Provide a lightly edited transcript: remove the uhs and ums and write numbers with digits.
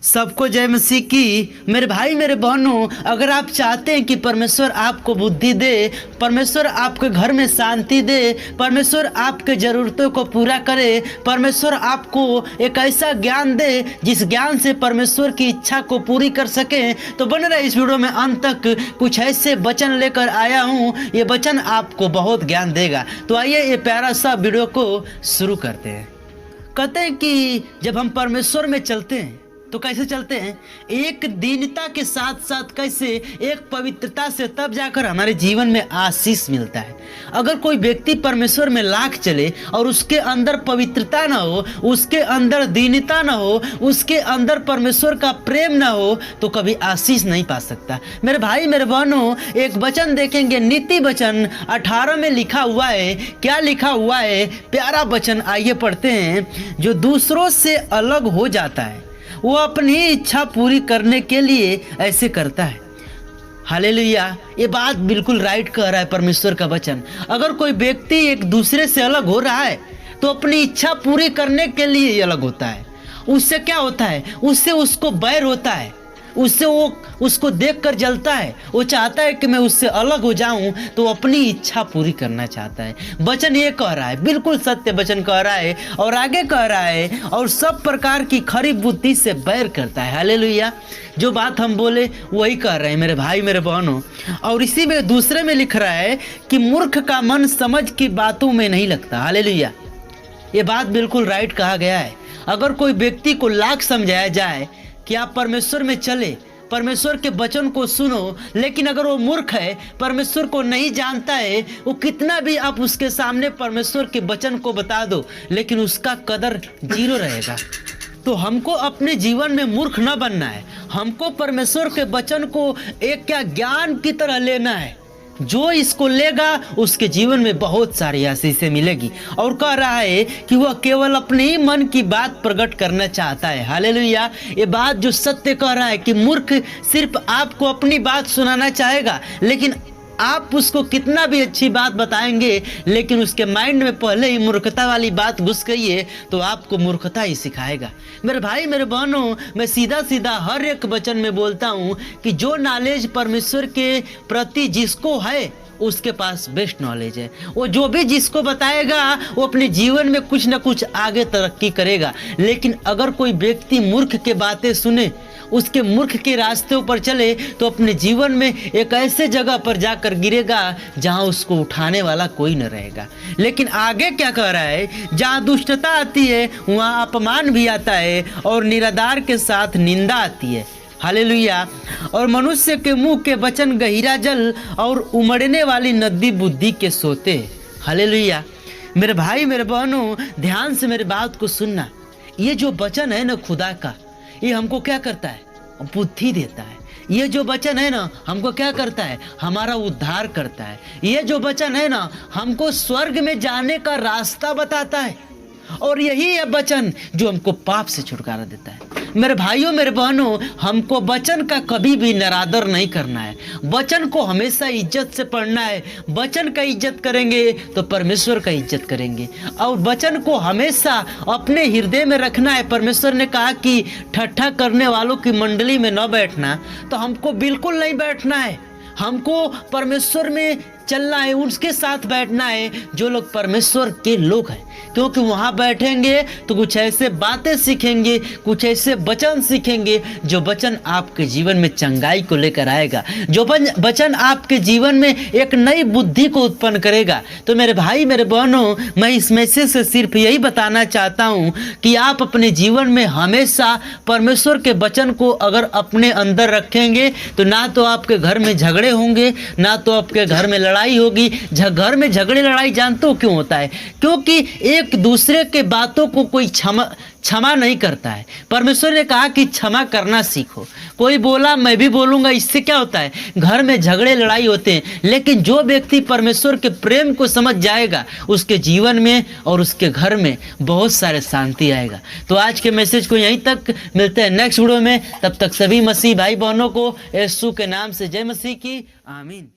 सबको जय मसीह की। मेरे भाई मेरे बहनों, अगर आप चाहते हैं कि परमेश्वर आपको बुद्धि दे, परमेश्वर आपके घर में शांति दे, परमेश्वर आपके ज़रूरतों को पूरा करे, परमेश्वर आपको एक ऐसा ज्ञान दे जिस ज्ञान से परमेश्वर की इच्छा को पूरी कर सके, तो बने रहे इस वीडियो में अंत तक। कुछ ऐसे वचन लेकर आया हूँ, ये वचन आपको बहुत ज्ञान देगा। तो आइए ये प्यारा सा वीडियो को शुरू करते हैं। कहते हैं कि जब हम परमेश्वर में चलते हैं तो कैसे चलते हैं? एक दीनता के साथ साथ कैसे एक पवित्रता से, तब जाकर हमारे जीवन में आशीष मिलता है। अगर कोई व्यक्ति परमेश्वर में लाख चले और उसके अंदर पवित्रता ना हो, उसके अंदर दीनता ना हो, उसके अंदर परमेश्वर का प्रेम ना हो, तो कभी आशीष नहीं पा सकता। मेरे भाई मेरे बहनों, एक वचन देखेंगे, नीति वचन 18 में लिखा हुआ है। क्या लिखा हुआ है? प्यारा वचन, आइए पढ़ते हैं। जो दूसरों से अलग हो जाता है वो अपनी इच्छा पूरी करने के लिए ऐसे करता है। हालेलुया, ये बात बिल्कुल राइट कह रहा है परमेश्वर का वचन। अगर कोई व्यक्ति एक दूसरे से अलग हो रहा है तो अपनी इच्छा पूरी करने के लिए ही अलग होता है। उससे क्या होता है? उससे उसको बैर होता है, उससे वो उसको देखकर जलता है। वो चाहता है कि मैं उससे अलग हो जाऊं, तो अपनी इच्छा पूरी करना चाहता है। वचन ये कह रहा है, बिल्कुल सत्य वचन कह रहा है। और आगे कह रहा है, और सब प्रकार की खरी बुद्धि से बैर करता है। हालेलुया, जो बात हम बोले वही कह रहे हैं मेरे भाई मेरे बहनों। और इसी में दूसरे में लिख रहा है कि मूर्ख का मन समझ की बातों में नहीं लगता। हालेलुया, ये बात बिल्कुल राइट कहा गया है। अगर कोई व्यक्ति को लाख समझाया जाए कि आप परमेश्वर में चले, परमेश्वर के वचन को सुनो, लेकिन अगर वो मूर्ख है, परमेश्वर को नहीं जानता है, वो कितना भी आप उसके सामने परमेश्वर के वचन को बता दो, लेकिन उसका कदर जीरो रहेगा। तो हमको अपने जीवन में मूर्ख न बनना है। हमको परमेश्वर के वचन को एक क्या ज्ञान की तरह लेना है। जो इसको लेगा उसके जीवन में बहुत सारी आशीषें मिलेगी। और कह रहा है कि वह केवल अपने ही मन की बात प्रकट करना चाहता है। हालेलुया, ये बात जो सत्य कह रहा है कि मूर्ख सिर्फ आपको अपनी बात सुनाना चाहेगा, लेकिन आप उसको कितना भी अच्छी बात बताएंगे, लेकिन उसके माइंड में पहले ही मूर्खता वाली बात घुस गई है, तो आपको मूर्खता ही सिखाएगा। मेरे भाई मेरे बहनों, मैं सीधा सीधा हर एक वचन में बोलता हूँ कि जो नॉलेज परमेश्वर के प्रति जिसको है, उसके पास बेस्ट नॉलेज है। वो जो भी जिसको बताएगा वो अपने जीवन में कुछ ना कुछ आगे तरक्की करेगा। लेकिन अगर कोई व्यक्ति मूर्ख के बातें सुने, उसके मूर्ख के रास्ते पर चले, तो अपने जीवन में एक ऐसे जगह पर जाकर गिरेगा जहां उसको उठाने वाला कोई न रहेगा। लेकिन आगे क्या कह रहा है? जहां दुष्टता आती है वहां अपमान भी आता है, और निराधार के साथ निंदा आती है। हालेलुया, और मनुष्य के मुंह के वचन गहीरा जल और उमड़ने वाली नदी बुद्धि के सोते। हालेलुया, मेरे भाई मेरे बहनों, ध्यान से मेरे बात को सुनना। ये जो वचन है ना खुदा का, ये हमको क्या करता है? बुद्धि देता है। ये जो वचन है ना हमको क्या करता है? हमारा उद्धार करता है। ये जो वचन है ना हमको स्वर्ग में जाने का रास्ता बताता है। और यही है वचन जो हमको पाप से छुटकारा देता है। मेरे भाइयों मेरे बहनों, हमको वचन का कभी भी निरादर नहीं करना है। वचन को हमेशा इज्जत से पढ़ना है। वचन का इज्जत करेंगे तो परमेश्वर का इज्जत करेंगे। और वचन को हमेशा अपने हृदय में रखना है। परमेश्वर ने कहा कि ठट्ठा करने वालों की मंडली में न बैठना, तो हमको बिल्कुल नहीं बैठना है। हमको परमेश्वर में चलना है, उसके साथ बैठना है जो लोग परमेश्वर के लोग हैं। क्योंकि वहाँ बैठेंगे तो कुछ ऐसे बातें सीखेंगे, कुछ ऐसे वचन सीखेंगे जो वचन आपके जीवन में चंगाई को लेकर आएगा, जो वचन आपके जीवन में एक नई बुद्धि को उत्पन्न करेगा। तो मेरे भाई मेरे बहनों, मैं इस मैसेज से सिर्फ यही बताना चाहता हूँ कि आप अपने जीवन में हमेशा परमेश्वर के वचन को अगर अपने अंदर रखेंगे, तो ना तो आपके घर में झगड़े होंगे, ना तो आपके घर में लड़ाई होगी। घर में झगड़े लड़ाई जानते हो क्यों होता है? क्योंकि एक दूसरे के बातों को कोई क्षमा नहीं करता है। परमेश्वर ने कहा कि क्षमा करना सीखो। कोई बोला मैं भी बोलूँगा, इससे क्या होता है? घर में झगड़े लड़ाई होते हैं। लेकिन जो व्यक्ति परमेश्वर के प्रेम को समझ जाएगा, उसके जीवन में और उसके घर में बहुत सारे शांति आएगा। तो आज के मैसेज को यहीं तक, मिलते हैं नेक्स्ट वीडियो में। तब तक सभी मसीह भाई बहनों को यीशु के नाम से जय मसीह की। आमीन।